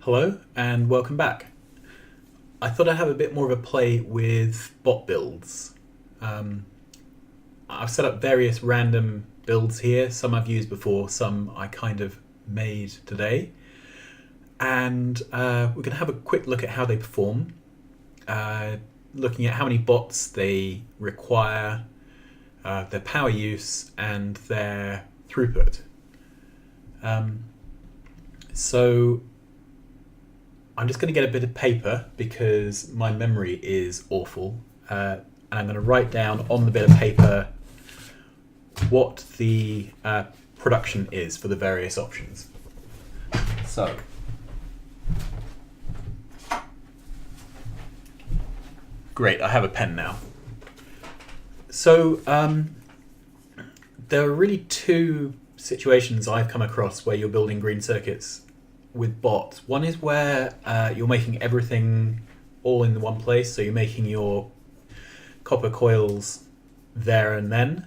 Hello and welcome back. I thought I'd have a bit more of a play with bot builds. I've set up various random builds here. Some I've used before, some I kind of made today. And we're going to have a quick look at how they perform, looking at how many bots they require, their power use, and their throughput. So I'm just going to get a bit of paper because my memory is awful, and I'm going to write down on the bit of paper what the production is for the various options. So great, I have a pen now. So there are really two situations I've come across where you're building green circuits with bots. One is where you're making everything all in one place, so you're making your copper coils there and then.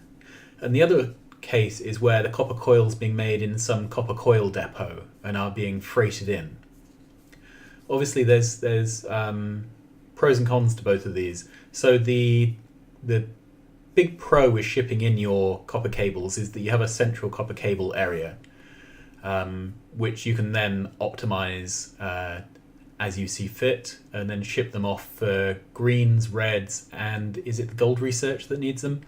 And the other case is where the copper coils being made in some copper coil depot and are being freighted in. Obviously there's pros and cons to both of these. So the big pro with shipping in your copper cables is that you have a central copper cable area, which you can then optimize as you see fit, and then ship them off for greens, reds, and is it the gold research that needs them?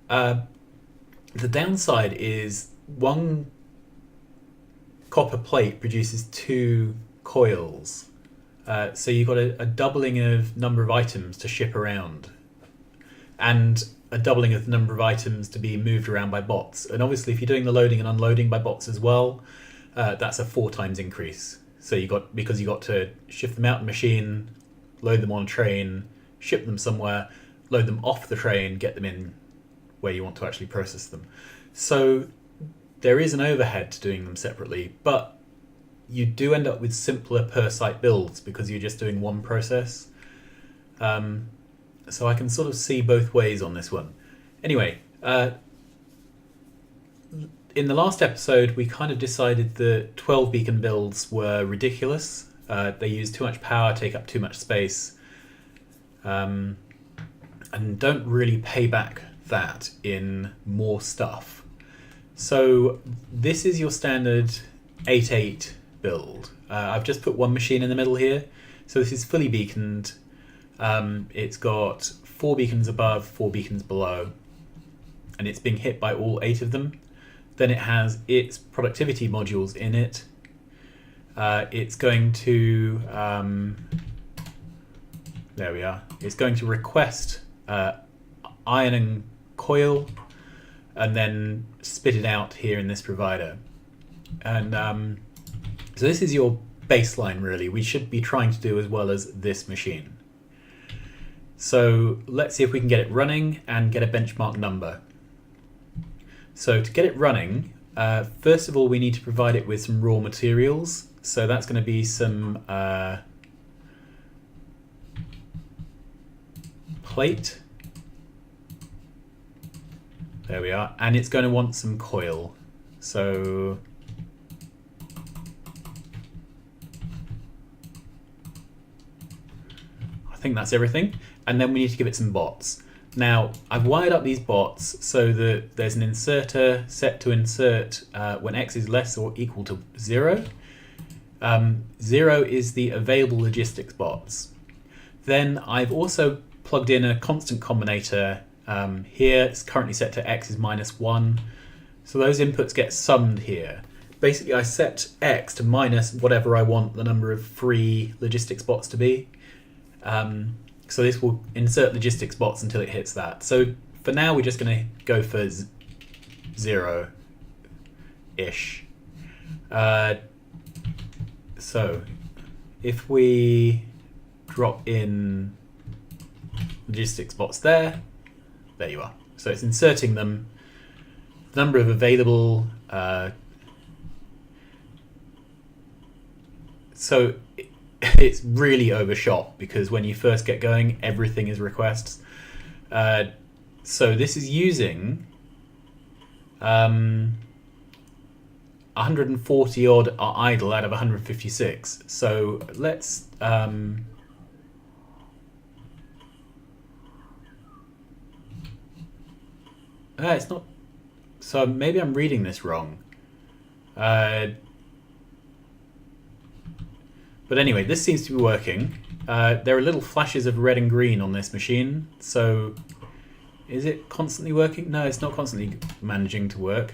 The downside is one copper plate produces two coils, so you've got a doubling of number of items to ship around, and a doubling of the number of items to be moved around by bots. And obviously if you're doing the loading and unloading by bots as well, that's a 4 times increase. So you got to shift them out the machine, load them on a train, ship them somewhere, load them off the train, get them in where you want to actually process them. So there is an overhead to doing them separately, but you do end up with simpler per site builds because you're just doing one process. So I can sort of see both ways on this one. Anyway, in the last episode, we kind of decided that 12 beacon builds were ridiculous. They use too much power, take up too much space, and don't really pay back that in more stuff. So this is your standard 8.8 build. I've just put one machine in the middle here. So this is fully beaconed. It's got 4 beacons above, 4 beacons below, and it's being hit by all 8 of them. Then it has its productivity modules in it. It's going to, there we are. It's going to request iron and coil, and then spit it out here in this provider. And so this is your baseline, really. We should be trying to do as well as this machine. So let's see if we can get it running and get a benchmark number. So to get it running, first of all, we need to provide it with some raw materials. So that's going to be some plate. There we are. And it's going to want some coil. So I think that's everything. And then we need to give it some bots. Now, I've wired up these bots so that there's an inserter set to insert when x is less or equal to 0. 0 is the available logistics bots. Then I've also plugged in a constant combinator here. It's currently set to x is -1. So those inputs get summed here. Basically, I set x to minus whatever I want the number of free logistics bots to be. So this will insert logistics bots until it hits that. So for now, we're just going to go for 0-ish. So if we drop in logistics bots there you are. So it's inserting them. The number of available. So it's really overshot because when you first get going, everything is requests. So this is using 140 odd are idle out of 156. So let's it's not. So maybe I'm reading this wrong. But anyway, this seems to be working. There are little flashes of red and green on this machine. So is it constantly working? No, it's not constantly managing to work.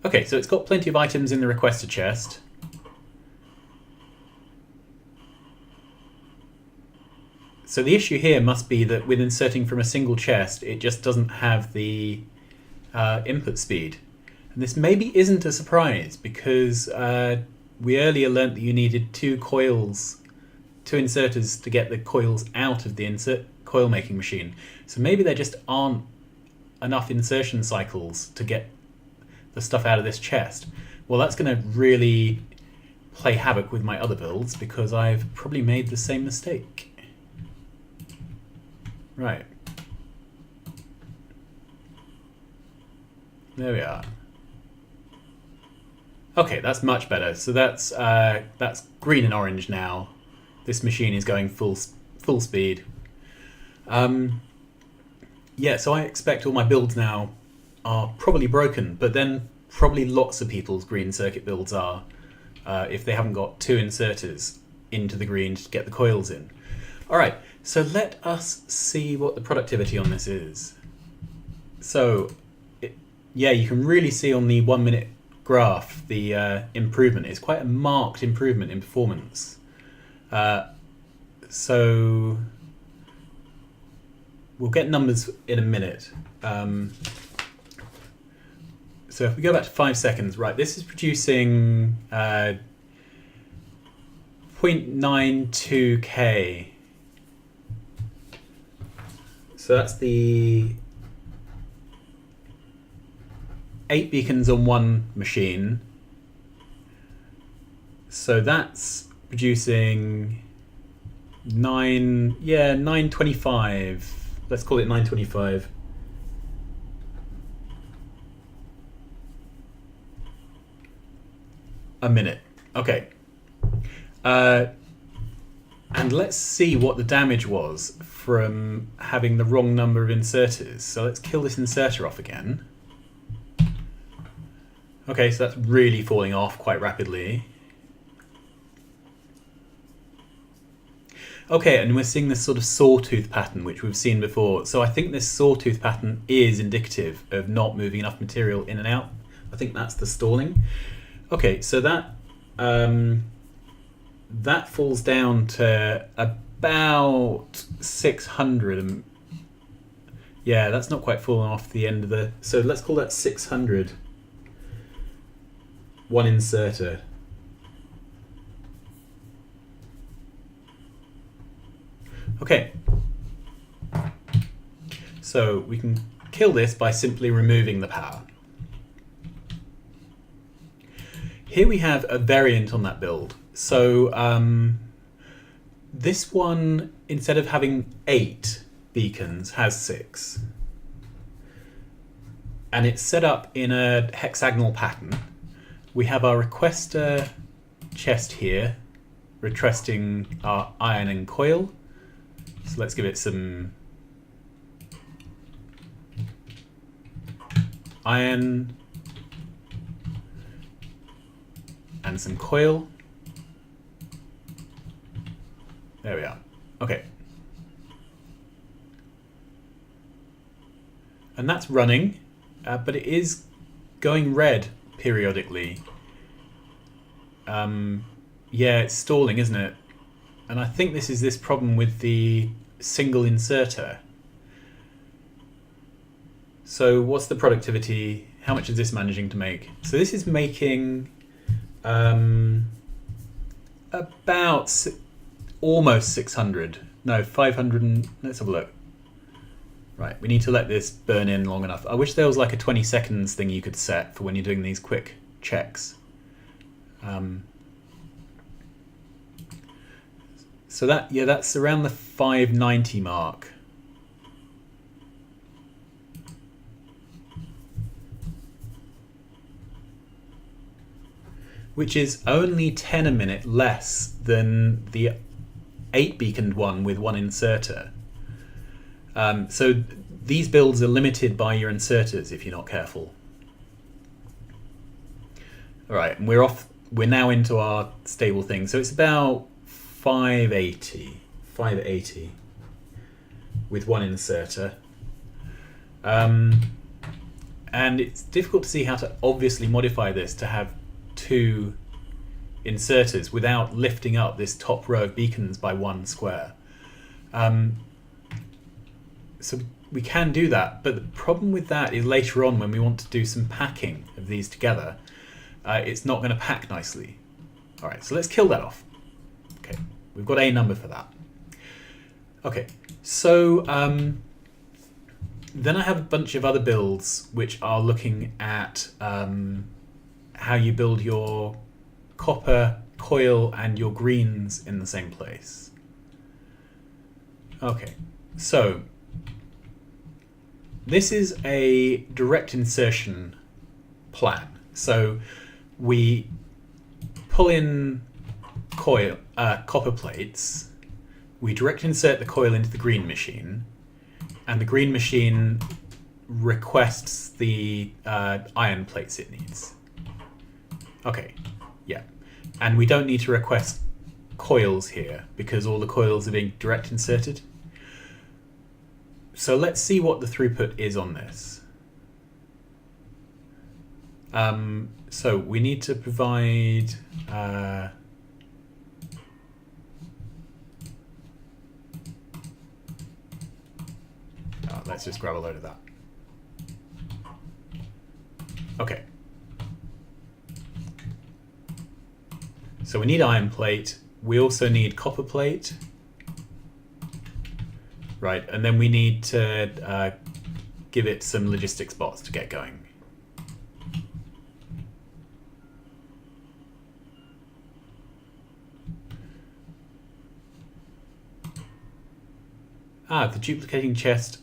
Okay, so it's got plenty of items in the requester chest. So the issue here must be that with inserting from a single chest, it just doesn't have the input speed. And this maybe isn't a surprise because we earlier learnt that you needed two inserters to get the coils out of the coil making machine. So maybe there just aren't enough insertion cycles to get the stuff out of this chest. Well, that's going to really play havoc with my other builds because I've probably made the same mistake. Right. There we are. Okay, that's much better. So that's green and orange now. This machine is going full speed. Yeah, so I expect all my builds now are probably broken, but then probably lots of people's green circuit builds are if they haven't got two inserters into the green to get the coils in. All right, so let us see what the productivity on this is. So, yeah, you can really see on the 1 minute graph the improvement. It's quite a marked improvement in performance. So we'll get numbers in a minute. So if we go back to 5 seconds, right, this is producing 0.92K. So that's the 8 beacons on one machine. So that's producing 925. Let's call it 925. A minute. Okay. And let's see what the damage was from having the wrong number of inserters. So let's kill this inserter off again. Okay, so that's really falling off quite rapidly. Okay, and we're seeing this sort of sawtooth pattern, which we've seen before. So I think this sawtooth pattern is indicative of not moving enough material in and out. I think that's the stalling. Okay, so that that falls down to about 600. Yeah, that's not quite falling off the end of the... So let's call that 600. One inserter. Okay. So we can kill this by simply removing the power. Here we have a variant on that build. So this one, instead of having 8 beacons, has 6. And it's set up in a hexagonal pattern. We have our requester chest here, requesting our iron and coil. So let's give it some iron and some coil. There we are. Okay. And that's running, but it is going red periodically. Yeah, it's stalling, isn't it? And I think this is this problem with the single inserter. So what's the productivity? How much is this managing to make? So this is making about almost 600. No, 500 and... Let's have a look. Right, we need to let this burn in long enough. I wish there was like a 20 seconds thing you could set for when you're doing these quick checks. So that, yeah, that's around the 590 mark. which is only 10 a minute less than the 8 beaconed one with one inserter. So these builds are limited by your inserters if you're not careful. All right, and we're now into our stable thing. So it's about 580 with one inserter. And it's difficult to see how to obviously modify this to have 2 inserters without lifting up this top row of beacons by 1 square. So we can do that, but the problem with that is later on when we want to do some packing of these together, it's not going to pack nicely. All right, so let's kill that off. Okay, we've got a number for that. Okay, so then I have a bunch of other builds which are looking at how you build your copper, coil, and your greens in the same place. Okay, so this is a direct insertion plan. So we pull in copper plates, we direct insert the coil into the green machine, and the green machine requests the iron plates it needs. Okay, yeah. And we don't need to request coils here because all the coils are being direct inserted. So let's see what the throughput is on this. So we need to provide let's just grab a load of that. Okay. So we need iron plate. We also need copper plate. Right, and then we need to give it some logistics bots to get going. The duplicating chest.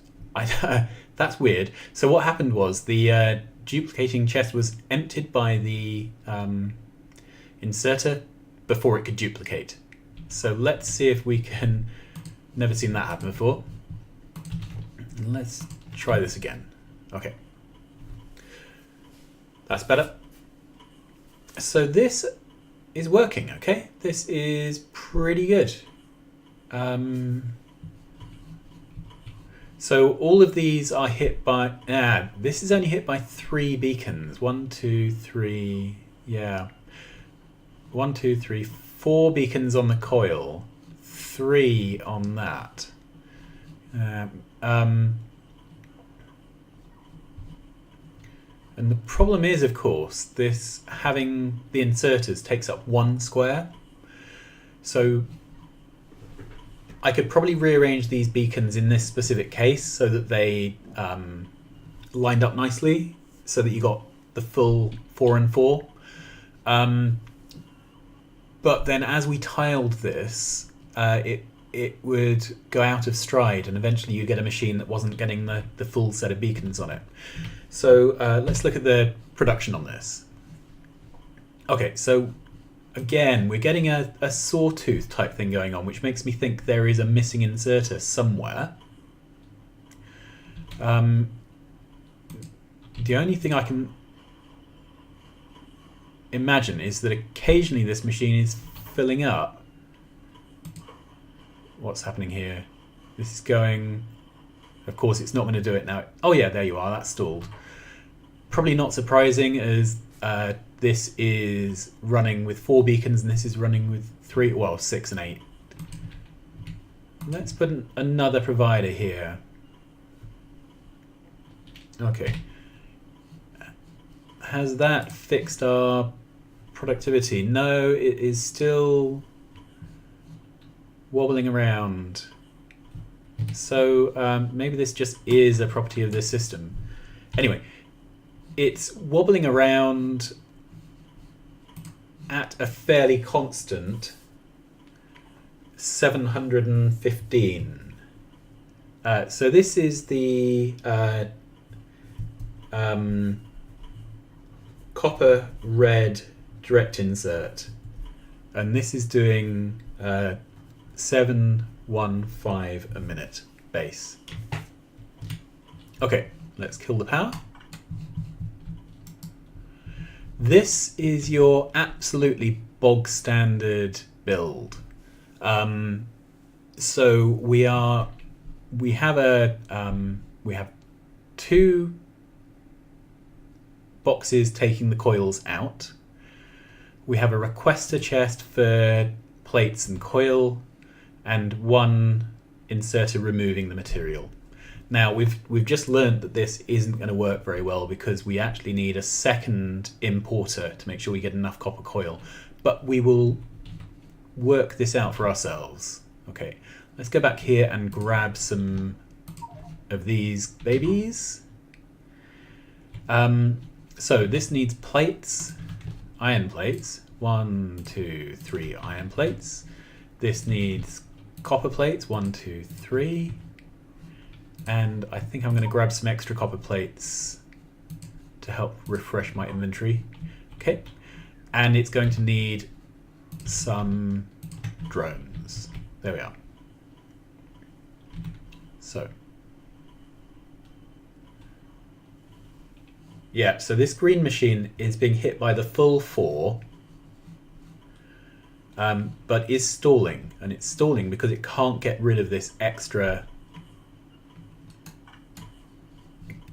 That's weird. So what happened was the duplicating chest was emptied by the inserter before it could duplicate. So let's see if we can... Never seen that happen before. Let's try this again. Okay. That's better. So this is working, okay? This is pretty good. So all of these are hit by... this is only hit by 3 beacons. 1, 2, 3... Yeah. 1, 2, 3, 4 beacons on the coil. 3 on that. And the problem is, of course, this having the inserters takes up 1 square. So I could probably rearrange these beacons in this specific case so that they lined up nicely, so that you got the full 4 and 4. But then as we tiled this, it would go out of stride, and eventually you get a machine that wasn't getting the full set of beacons on it. So let's look at the production on this. Okay, so again, we're getting a sawtooth type thing going on, which makes me think there is a missing inserter somewhere. The only thing I can imagine is that occasionally this machine is filling up. What's happening here? This is going... Of course, it's not going to do it now. Oh yeah, there you are. That's stalled. Probably not surprising, as this is running with 4 beacons and this is running with 3, well, 6 and 8. Let's put another provider here. Okay. Has that fixed our productivity? No, it is still wobbling around. So maybe this just is a property of this system. Anyway, it's wobbling around at a fairly constant 715. So this is the copper red direct insert, and this is doing 715 a minute base. Okay, let's kill the power. This is your absolutely bog standard build. So we have two boxes taking the coils out. We have a requester chest for plates and coil, and one inserter removing the material. Now we've just learned that this isn't going to work very well because we actually need a second importer to make sure we get enough copper coil, but we will work this out for ourselves. Okay, let's go back here and grab some of these babies. So this needs plates, iron plates. 1, 2, 3 iron plates. This needs copper plates. 1, 2, 3. And I think I'm going to grab some extra copper plates to help refresh my inventory. Okay, and it's going to need some drones. There we are. So yeah, so this green machine is being hit by the full 4, but is stalling, and it's stalling because it can't get rid of this extra.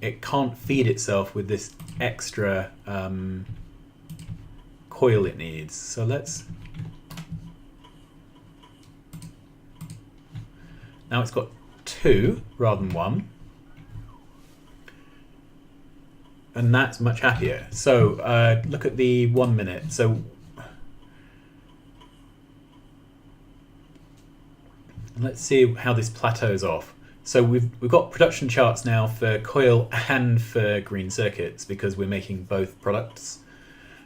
It can't feed itself with this extra coil it needs. So let's. Now it's got 2 rather than 1. And that's much happier. So look at the 1 minute. So let's see how this plateaus off. So we've got production charts now for coil and for green circuits because we're making both products.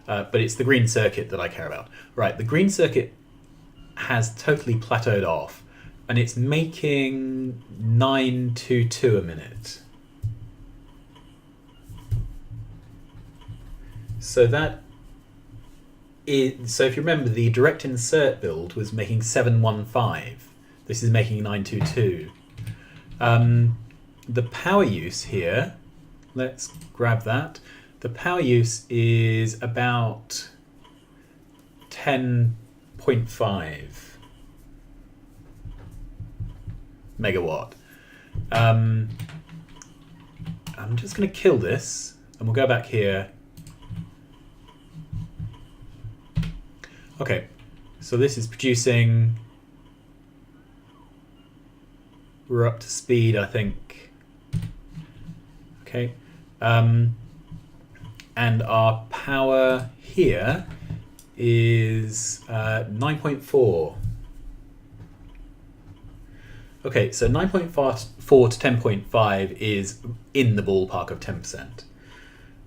But it's the green circuit that I care about. Right, the green circuit has totally plateaued off, and it's making 922 a minute. So that is, so if you remember, the direct insert build was making 715. This is making 922. The power use here, let's grab that. The power use is about 10.5 megawatt. I'm just going to kill this, and we'll go back here. Okay, so this is producing. We're up to speed, I think. Okay. And our power here is 9.4. Okay, so 9.4 to 10.5 is in the ballpark of 10%.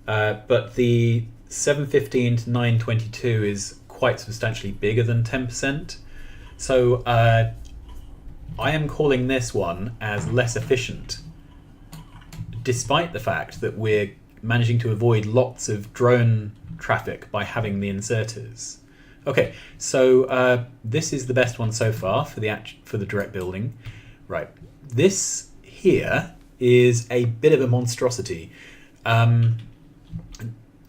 But the 715 to 922 is quite substantially bigger than 10%. So I am calling this one as less efficient, despite the fact that we're managing to avoid lots of drone traffic by having the inserters. Okay, so this is the best one so far for the direct building. Right, this here is a bit of a monstrosity.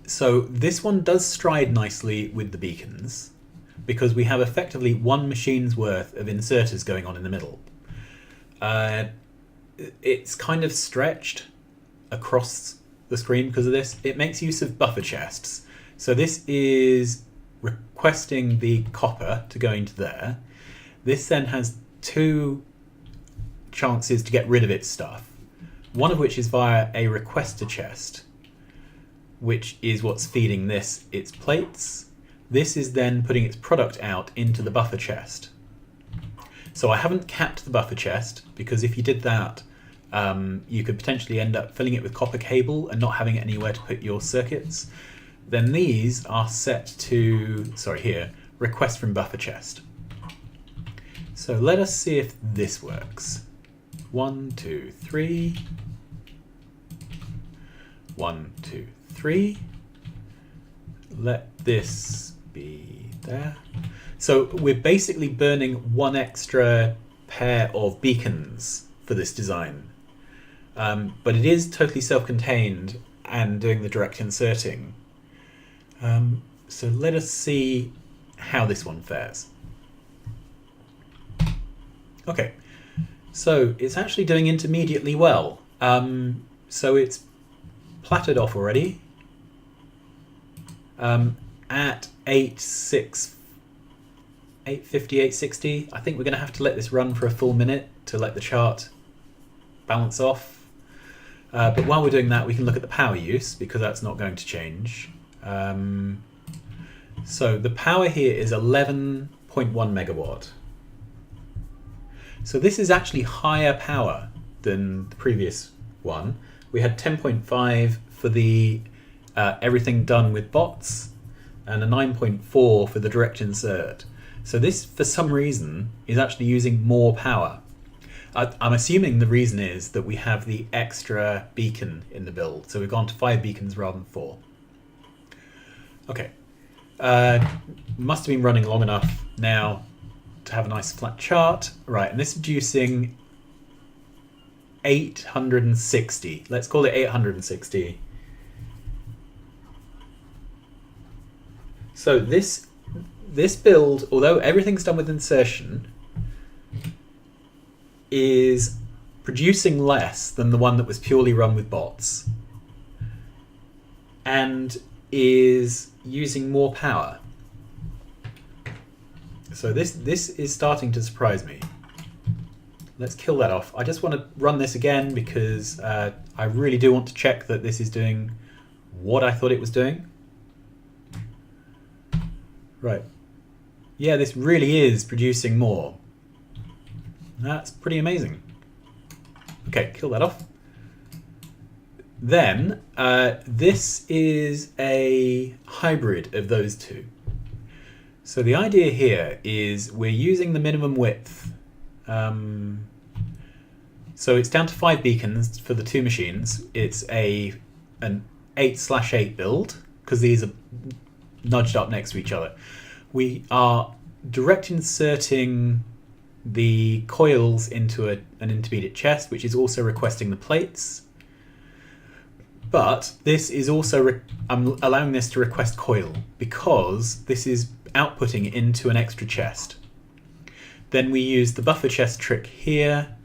So this one does stride nicely with the beacons, because we have effectively one machine's worth of inserters going on in the middle. It's kind of stretched across the screen because of this. It makes use of buffer chests. So this is requesting the copper to go into there. This then has 2 chances to get rid of its stuff. One of which is via a requester chest, which is what's feeding this its plates. This is then putting its product out into the buffer chest. So I haven't capped the buffer chest, because if you did that, you could potentially end up filling it with copper cable and not having anywhere to put your circuits. Then these are set to, request from buffer chest. So let us see if this works. 1, 2, 3. 1, 2, 3. Let this be there. So we're basically burning one extra pair of beacons for this design. But it is totally self-contained and doing the direct inserting. So let us see how this one fares. Okay, so it's actually doing intermediately well. So it's plattered off already at 850, 860. I think we're going to have to let this run for a full minute to let the chart balance off. But while we're doing that, we can look at the power use, because that's not going to change. So the power here is 11.1 megawatt. So this is actually higher power than the previous one. We had 10.5 for the everything done with bots, and a 9.4 for the direct insert. So this, for some reason, is actually using more power. I'm assuming the reason is that we have the extra beacon in the build. So we've gone to 5 beacons rather than 4. Okay. Must have been running long enough now to have a nice flat chart. Right, and this is producing 860. Let's call it 860. So this build, although everything's done with insertion, is producing less than the one that was purely run with bots, and is using more power. So this is starting to surprise me. Let's kill that off. I just want to run this again because I really do want to check that this is doing what I thought it was doing. Right. Yeah, this really is producing more. That's pretty amazing. Okay, kill that off. Then, this is a hybrid of those two. So the idea here is we're using the minimum width. So it's down to 5 beacons for the 2 machines. It's an 8/8 build, because these are nudged up next to each other. We are direct inserting the coils into an intermediate chest, which is also requesting the plates. But this is also, I'm allowing this to request coil because this is outputting into an extra chest. Then we use the buffer chest trick here.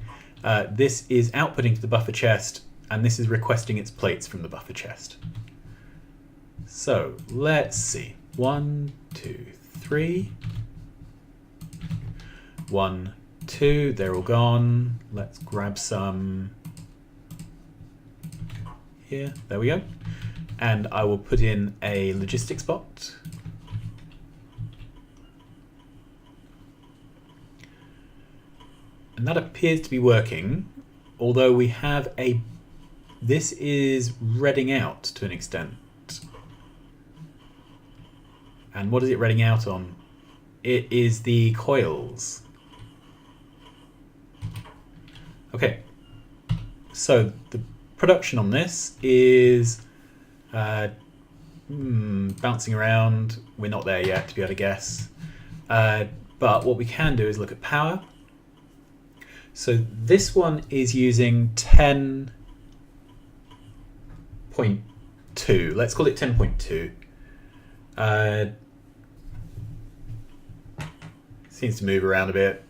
This is outputting to the buffer chest, and this is requesting its plates from the buffer chest. So let's see. 1, 2, 3. 1, 2, they're all gone. Let's grab some here. There we go. And I will put in a logistics bot. And that appears to be working, although we have this is redding out to an extent. And what is it redding out on? It is the coils. Okay, so the production on this is bouncing around. We're not there yet to be able to guess. But what we can do is look at power. So this one is using 10.2. Let's call it 10.2. Seems to move around a bit.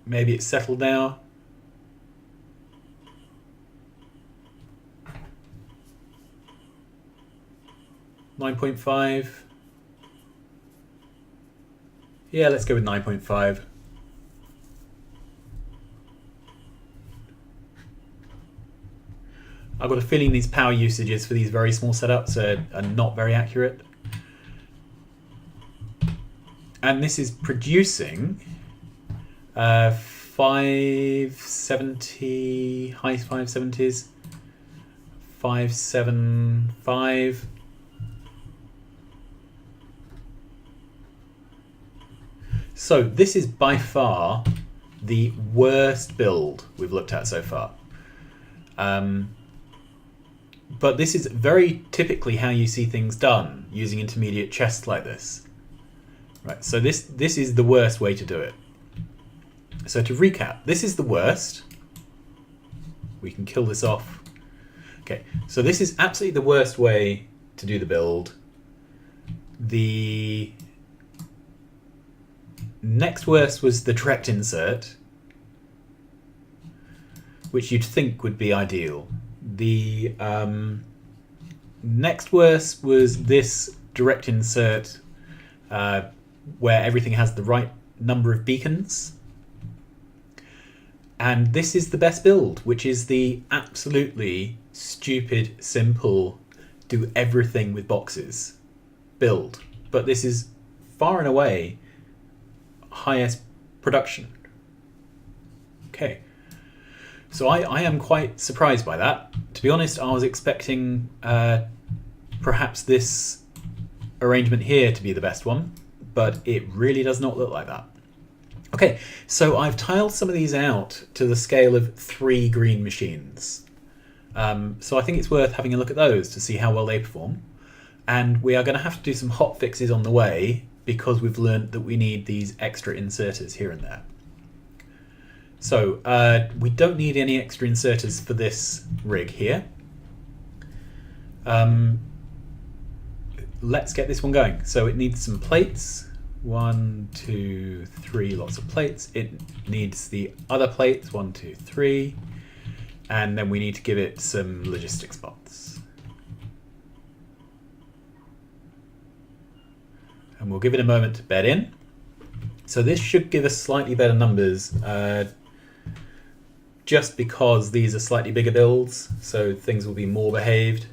Maybe it's settled now. .5. Yeah, let's go with 9.5. I've got a feeling these power usages for these very small setups are not very accurate. And this is producing 570, high 570s, 575. So this is by far the worst build we've looked at so far. But this is very typically how you see things done, using intermediate chests like this. Right, so this is the worst way to do it. So to recap, this is the worst. We can kill this off. Okay, so this is absolutely the worst way to do the build. The next worst was the direct insert, which you'd think would be ideal. The next worst was this direct insert where everything has the right number of beacons. And this is the best build, which is the absolutely stupid, simple, do everything with boxes build. But this is far and away highest production. Okay. So I am quite surprised by that. To be honest, I was expecting perhaps this arrangement here to be the best one, but it really does not look like that. Okay, so I've tiled some of these out to the scale of 3 green machines. So I think it's worth having a look at those to see how well they perform. And we are going to have to do some hot fixes on the way because we've learned that we need these extra inserters here and there. So we don't need any extra inserters for this rig here. Let's get this one going. So it needs some plates. 1, 2, 3, lots of plates. It needs the other plates, 1, 2, 3. And then we need to give it some logistic spots. And we'll give it a moment to bed in. So this should give us slightly better numbers, just because these are slightly bigger builds, so things will be more behaved.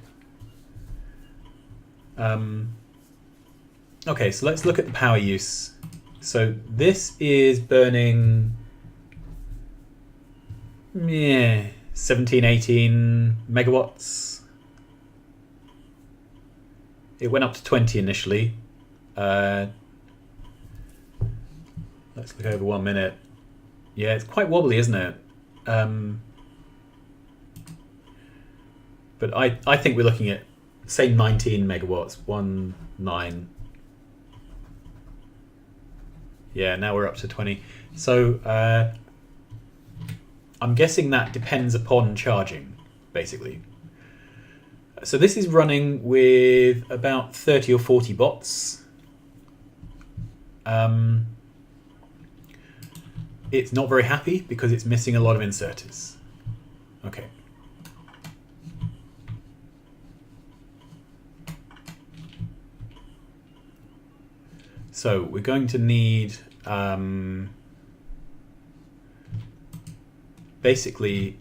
Okay, so let's look at the power use. So this is burning 17, 18 megawatts. It went up to 20 initially. Let's look over 1 minute. Yeah, it's quite wobbly, isn't it? But I think we're looking at, say, 19 megawatts, 9. Yeah, now we're up to 20. So I'm guessing that depends upon charging, basically. So this is running with about 30 or 40 bots. It's not very happy because it's missing a lot of inserters. Okay. So we're going to need basically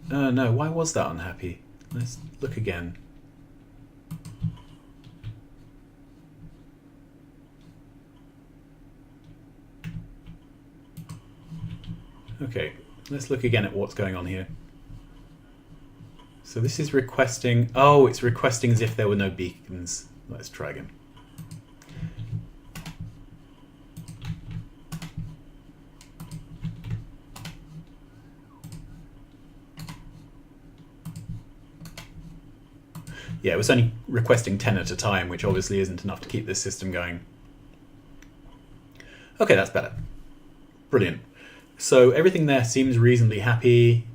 no, why was that unhappy? Let's look again. Okay, let's look again at what's going on here. So this is requesting, oh, it's requesting as if there were no beacons. Let's try again. Yeah, it was only requesting 10 at a time, which obviously isn't enough to keep this system going. Okay, that's better. Brilliant. So everything there seems reasonably happy.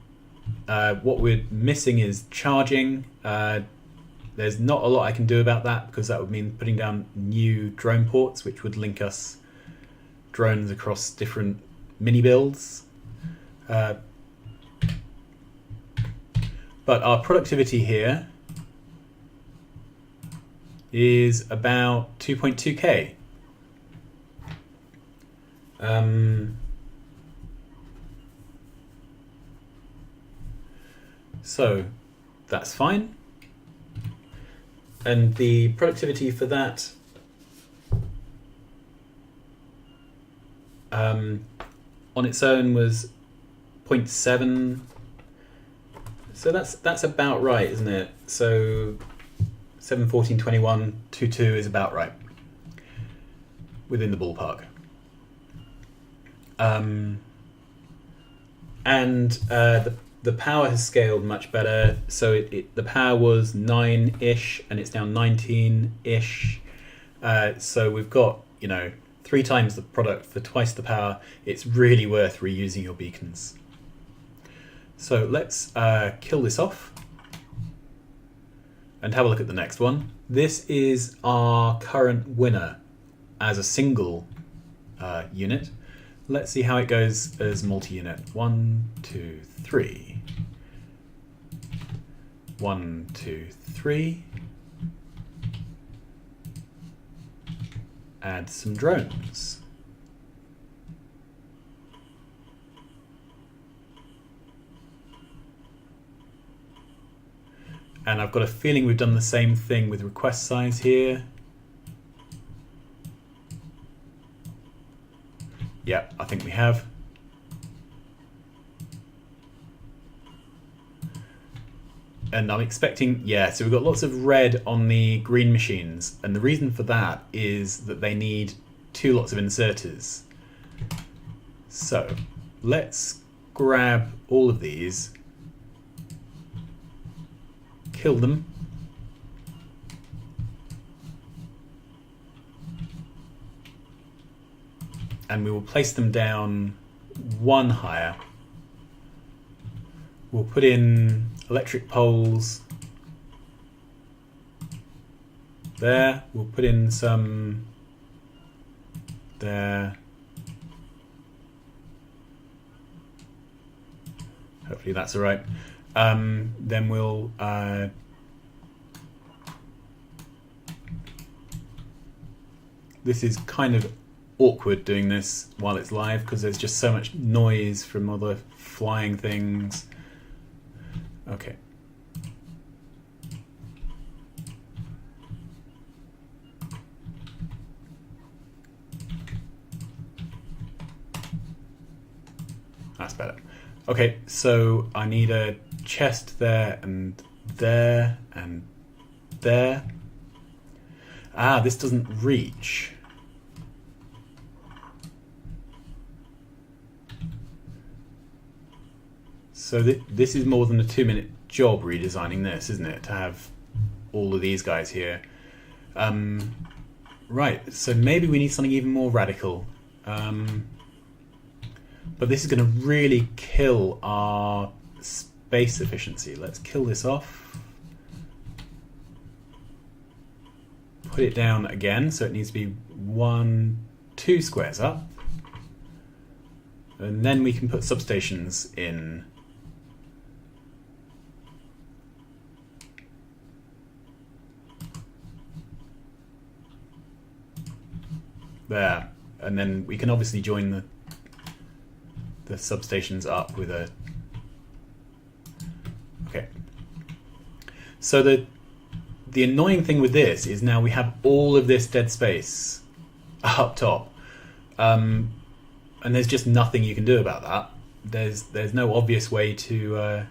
What we're missing is charging. There's not a lot I can do about that because that would mean putting down new drone ports, which would link us drones across different mini builds. But our productivity here is about 2.2k. So that's fine. And the productivity for that on its own was 0.7. So that's about right, isn't it? So 7, 14, 21, 22 is about right. Within the ballpark. And the power has scaled much better. So the power was 9-ish, and it's now 19-ish. So we've got 3 times the product for twice the power. It's really worth reusing your beacons. So let's kill this off and have a look at the next one. This is our current winner as a single unit. Let's see how it goes as multi-unit. 1, 2, 3. 1, 2, 3. Add some drones. And I've got a feeling we've done the same thing with request size here. Yeah, I think we have. And I'm expecting, yeah, so we've got lots of red on the green machines. And the reason for that is that they need 2 lots of inserters. So let's grab all of these, kill them. And we will place them down 1 higher. We'll put in electric poles there. We'll put in some there. Hopefully that's all right. Then we'll this is kind of awkward doing this while it's live because there's just so much noise from all the flying things. Okay. That's better. Okay, so I need a chest there and there and there. Ah, this doesn't reach. So this is more than a 2-minute job redesigning this, isn't it? To have all of these guys here. Right, so maybe we need something even more radical. But this is going to really kill our space efficiency. Let's kill this off. Put it down again, so it needs to be 1, 2 squares up. And then we can put substations in. There, and then we can obviously join the substations up with a. Okay. So the annoying thing with this is now we have all of this dead space up top, and there's just nothing you can do about that. There's no obvious way to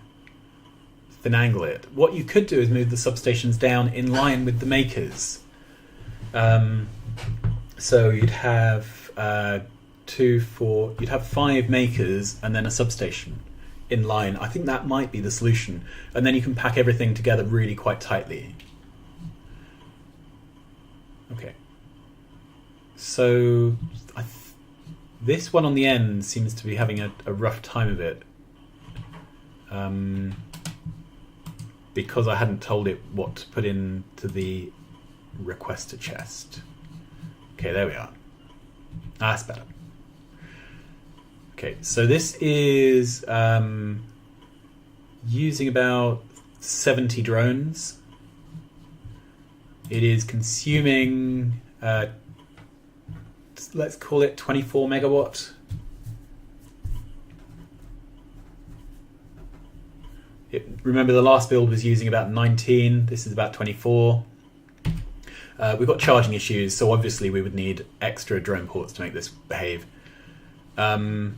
finagle it. What you could do is move the substations down in line with the makers. So you'd have 2, 4, you'd have 5 makers and then a substation in line. I think that might be the solution. And then you can pack everything together really quite tightly. Okay. So this one on the end seems to be having a rough time of it. Because I hadn't told it what to put into the requester chest. Okay, there we are. That's better. Okay, so this is using about 70 drones. It is consuming, let's call it 24 megawatt. Remember the last build was using about 19, this is about 24. We've got charging issues, so obviously we would need extra drone ports to make this behave. And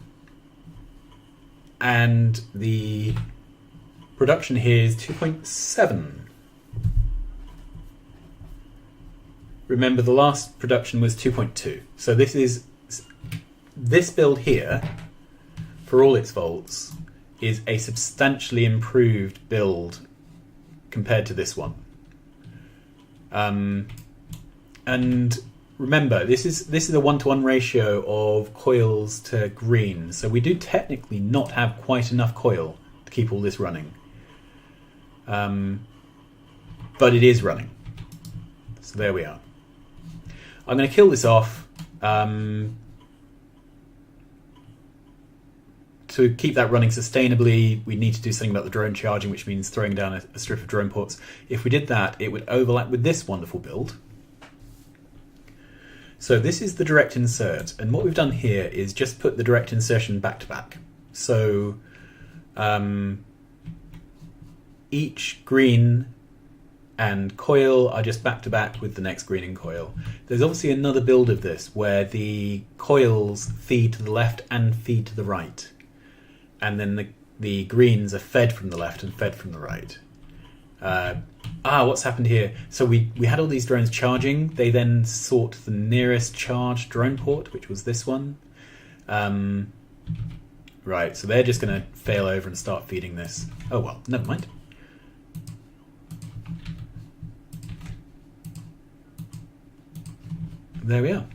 the production here is 2.7. Remember the last production was 2.2. So this build here, for all its faults, is a substantially improved build compared to this one. And remember, this is a 1-to-1 ratio of coils to green, so we do technically not have quite enough coil to keep all this running. But it is running. So there we are. I'm going to kill this off. To keep that running sustainably, we need to do something about the drone charging, which means throwing down a strip of drone ports. If we did that, it would overlap with this wonderful build. So this is the direct insert, and what we've done here is just put the direct insertion back to back. So each green and coil are just back to back with the next green and coil. There's obviously another build of this where the coils feed to the left and feed to the right. And then the greens are fed from the left and fed from the right. What's happened here? So we had all these drones charging. They then sought the nearest charged drone port, which was this one. Right, so they're just going to fail over and start feeding this. Oh well, never mind. There we are.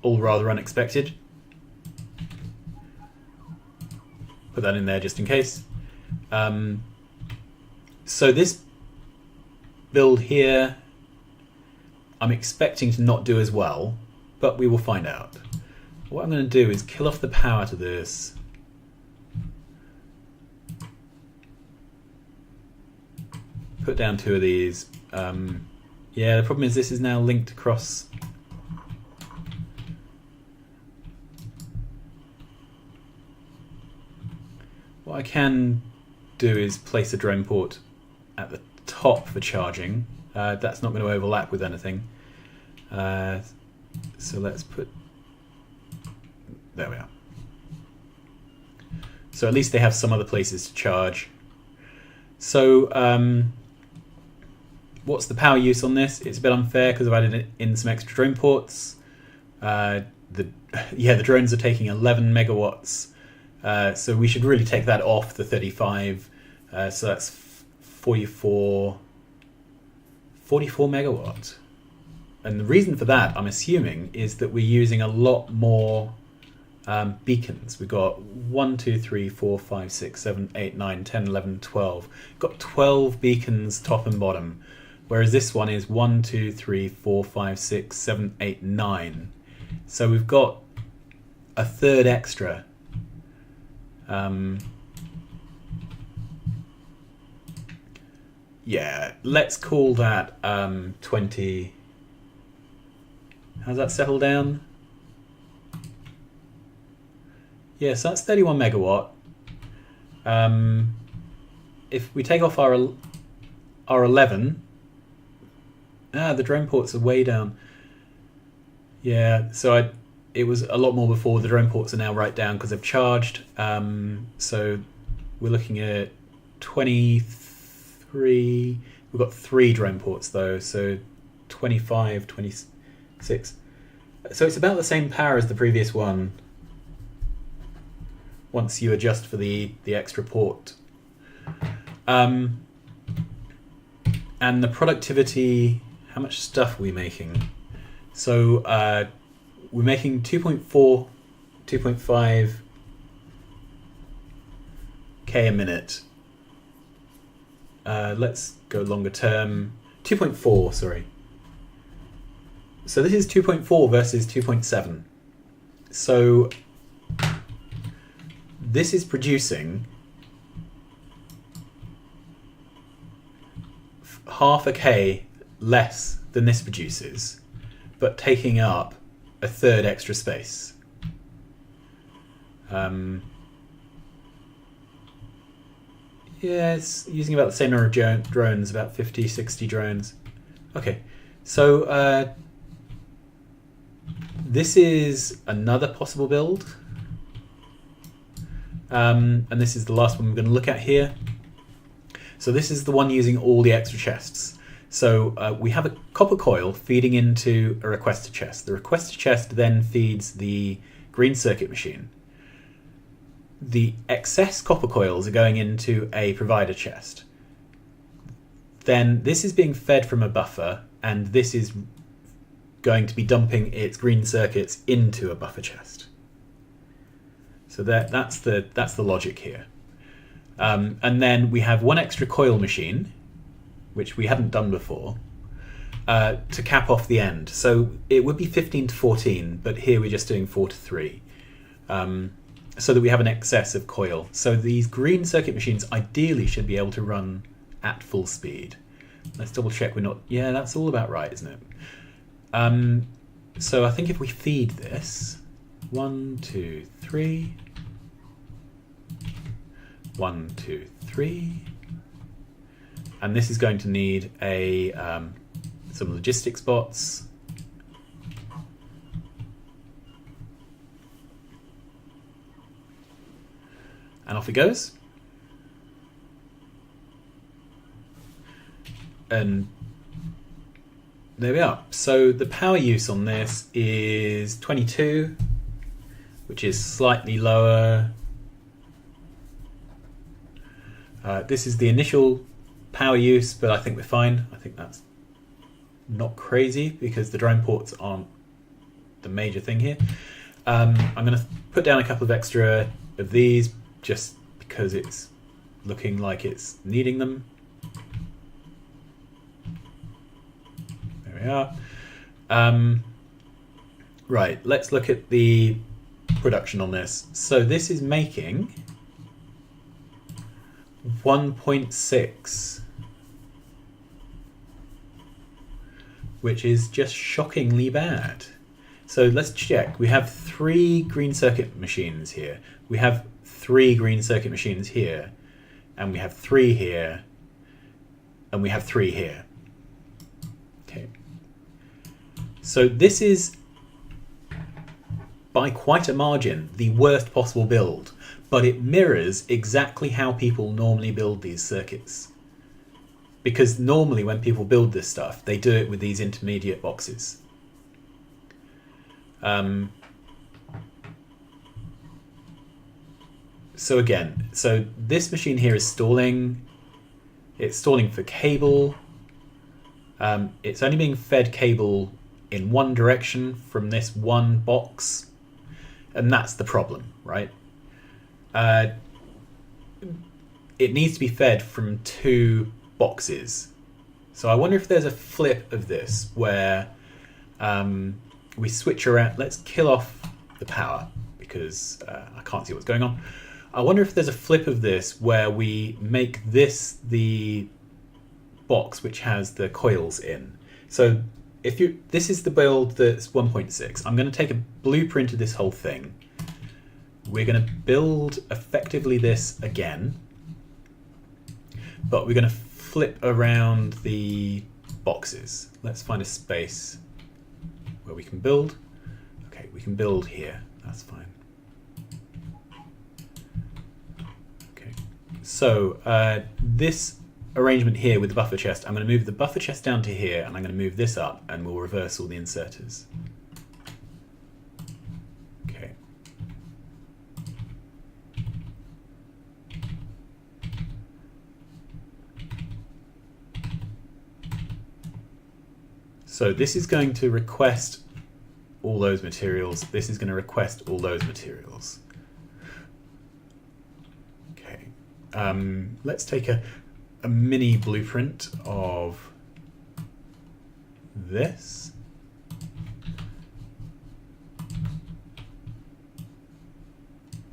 All rather unexpected. Put that in there just in case. So this build here, I'm expecting to not do as well, but we will find out. What I'm going to do is kill off the power to this. Put down 2 of these. Yeah, the problem is this is now linked across. What I can do is place a drone port at the top for charging. That's not going to overlap with anything. So let's put... There we are. So at least they have some other places to charge. So what's the power use on this? It's a bit unfair because I've added in some extra drone ports. The drones are taking 11 megawatts. So we should really take that off the 35. So that's 44 megawatt. And the reason for that, I'm assuming, is that we're using a lot more beacons. We've got 1, 2, 3, 4, 5, 6, 7, 8, 9, 10, 11, 12. We've got 12 beacons top and bottom. Whereas this one is 1, 2, 3, 4, 5, 6, 7, 8, 9. So we've got a third extra. Yeah, let's call that 20. How's that settle down? Yeah, so that's 31 megawatt. If we take off our 11, the drone ports are way down. Yeah, so it was a lot more before. The drone ports are now right down because they've charged. So we're looking at 23. We've got 3 drone ports though, so 25, 26. So it's about the same power as the previous one once you adjust for the extra port. And the productivity, how much stuff are we making? So we're making 2.5 K a minute. Let's go longer term. 2.4, sorry. So this is 2.4 versus 2.7. So this is producing half a K less than this produces, but taking up a third extra space. Yeah, it's using about the same number of drones, about 50, 60 drones. Okay, so this is another possible build. And this is the last one we're going to look at here. So this is the one using all the extra chests. So we have a copper coil feeding into a requester chest. The requester chest then feeds the green circuit machine. the excess copper coils are going into a provider chest. Then this is being fed from a buffer, and this is going to be dumping its green circuits into a buffer chest. So that's the logic here. And then we have one extra coil machine, which we hadn't done before, to cap off the end. So it would be 15 to 14, but here we're just doing 4 to 3, so that we have an excess of coil. So these green circuit machines ideally should be able to run at full speed. Let's double check we're not... Yeah, that's all about right, isn't it? So I think if we feed this, 1, 2, 3, 1, 2, 3, and this is going to need a some logistics bots. And off it goes. And there we are. So the power use on this is 22, which is slightly lower. This is the initial power use, but I think we're fine. I think that's not crazy because the drone ports aren't the major thing here. I'm going to put down a couple of extra of these just because it's looking like it's needing them. There we are. Right, let's look at the production on this. So this is making 1.6, which is just shockingly bad. So let's check. We have 3 green circuit machines here. We have 3 green circuit machines here, and we have 3 here, and we have 3 here. Okay. So this is, by quite a margin, the worst possible build, but it mirrors exactly how people normally build these circuits. Because normally when people build this stuff, they do it with these intermediate boxes. So again, so this machine here is stalling. It's stalling for cable. It's only being fed cable in one direction from this one box. And that's the problem, right? It needs to be fed from 2 boxes. So I wonder if there's a flip of this where we switch around. Let's kill off the power because I can't see what's going on. I wonder if there's a flip of this where we make this the box which has the coils in. So if this is the build that's 1.6. I'm going to take a blueprint of this whole thing. We're going to build effectively this again, but we're going to flip around the boxes. Let's find a space where we can build. Okay, we can build here. That's fine. Okay, so this arrangement here with the buffer chest, I'm going to move the buffer chest down to here, and I'm going to move this up, and we'll reverse all the inserters. Okay. So this is going to request all those materials. This is going to request all those materials. Okay. Let's take a mini blueprint of this.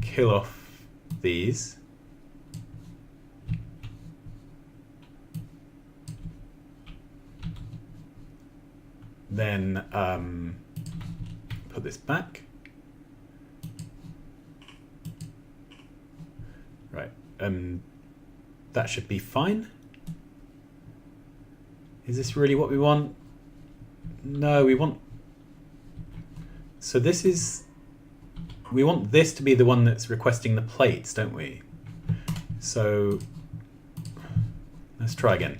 Kill off these. Then put this back. Right, that should be fine. Is this really what we want? No, we want... So this is... We want this to be the one that's requesting the plates, don't we? So let's try again.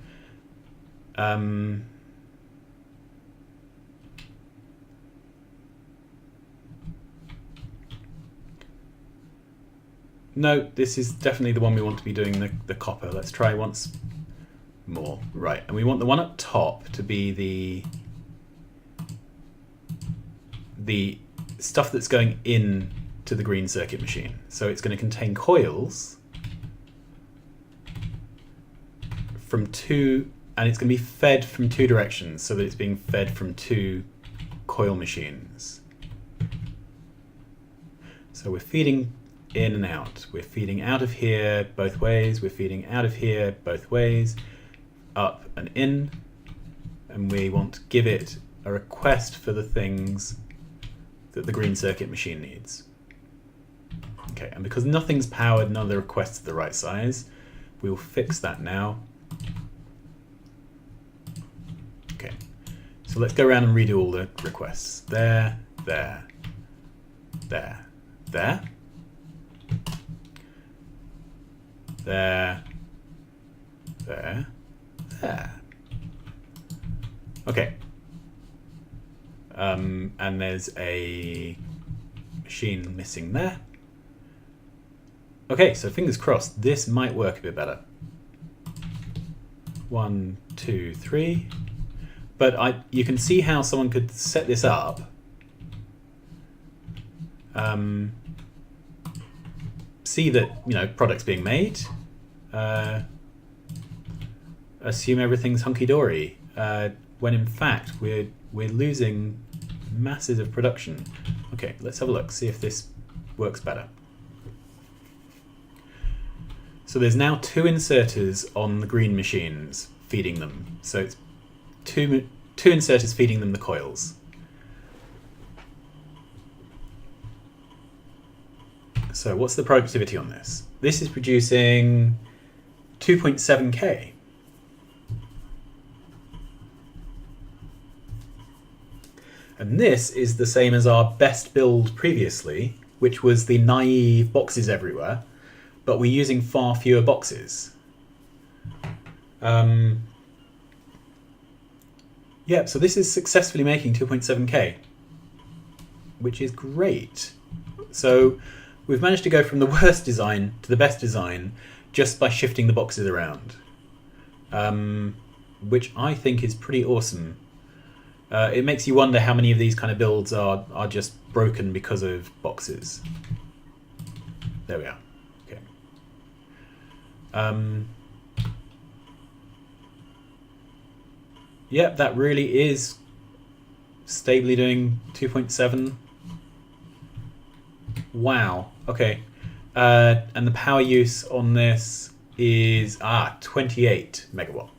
No, this is definitely the one we want to be doing the copper. Let's try once more. Right, and we want the one up top to be the stuff that's going in to the green circuit machine. So it's going to contain coils from two, and it's going to be fed from two directions, so that it's being fed from two coil machines. So we're feeding in and out. We're feeding out of here both ways. We're feeding out of here both ways, up and in. And we want to give it a request for the things that the green circuit machine needs. Okay, and because nothing's powered, none of the requests are the right size, we will fix that now. Okay, so let's go around and redo all the requests. There, there, there, there, there, there, there. Okay. And there's a machine missing there. Okay, so fingers crossed, this might work a bit better. 1, 2, 3. But you can see how someone could set this up. See that, product's being made. Assume everything's hunky-dory. When in fact, we're losing masses of production. Okay, let's have a look, see if this works better. So there's now 2 inserters on the green machines feeding them. So it's two inserters feeding them the coils. So what's the productivity on this? This is producing 2.7K. And this is the same as our best build previously, which was the naive boxes everywhere, but we're using far fewer boxes. Yeah, so this is successfully making 2.7K, which is great. So we've managed to go from the worst design to the best design just by shifting the boxes around, which I think is pretty awesome. It makes you wonder how many of these kind of builds are just broken because of boxes. There we are. Okay. Yep, that really is stably doing 2.7. Wow. Okay. And the power use on this is 28 megawatt.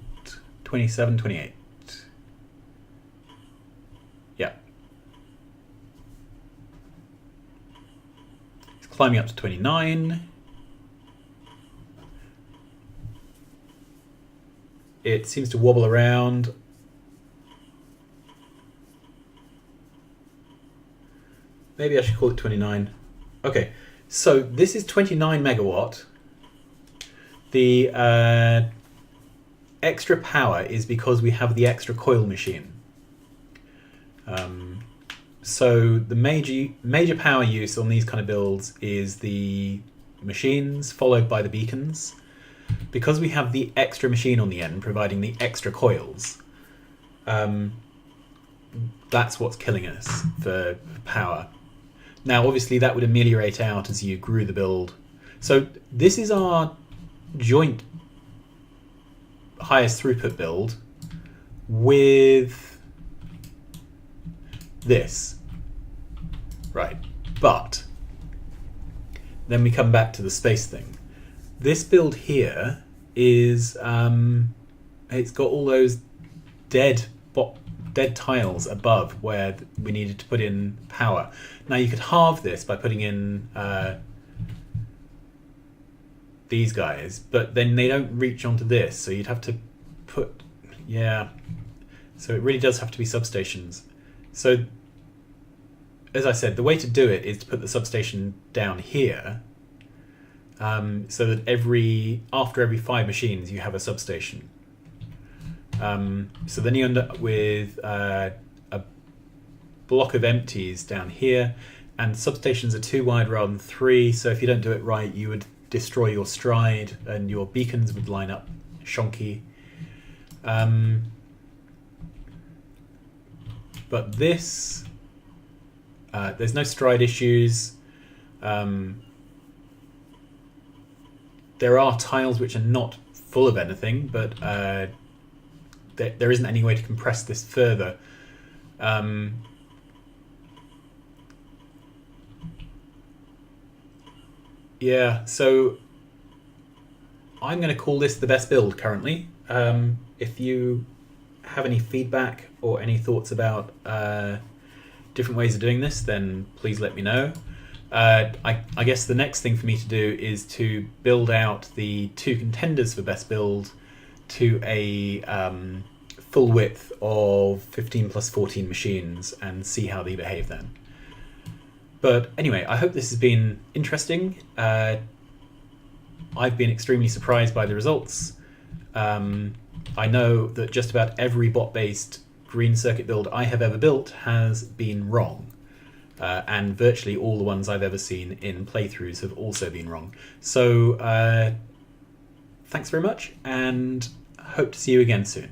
27, 28. Yeah. It's climbing up to 29. It seems to wobble around. Maybe I should call it 29. Okay, so this is 29 megawatt. The extra power is because we have the extra coil machine. So the major power use on these kind of builds is the machines followed by the beacons. Because we have the extra machine on the end providing the extra coils, that's what's killing us for power. Now, obviously, that would ameliorate out as you grew the build. So this is our joint highest throughput build with this. Right, but then we come back to the space thing. This build here is, it's got all those dead tiles above where we needed to put in power. Now you could halve this by putting in these guys, but then they don't reach onto this, so you'd have to put, yeah. So it really does have to be substations. So as I said, the way to do it is to put the substation down here, so that after every 5 machines you have a substation. So then you end up with a block of empties down here, and substations are 2 wide rather than 3, so if you don't do it right, you would destroy your stride and your beacons would line up shonky. But this, there's no stride issues. There are tiles which are not full of anything, but there isn't any way to compress this further. Yeah, so I'm going to call this the best build currently. If you have any feedback or any thoughts about different ways of doing this, then please let me know. I guess the next thing for me to do is to build out the 2 contenders for best build to a full width of 15 plus 14 machines and see how they behave then. But anyway, I hope this has been interesting. I've been extremely surprised by the results. I know that just about every bot-based green circuit build I have ever built has been wrong. And virtually all the ones I've ever seen in playthroughs have also been wrong. So thanks very much, and hope to see you again soon.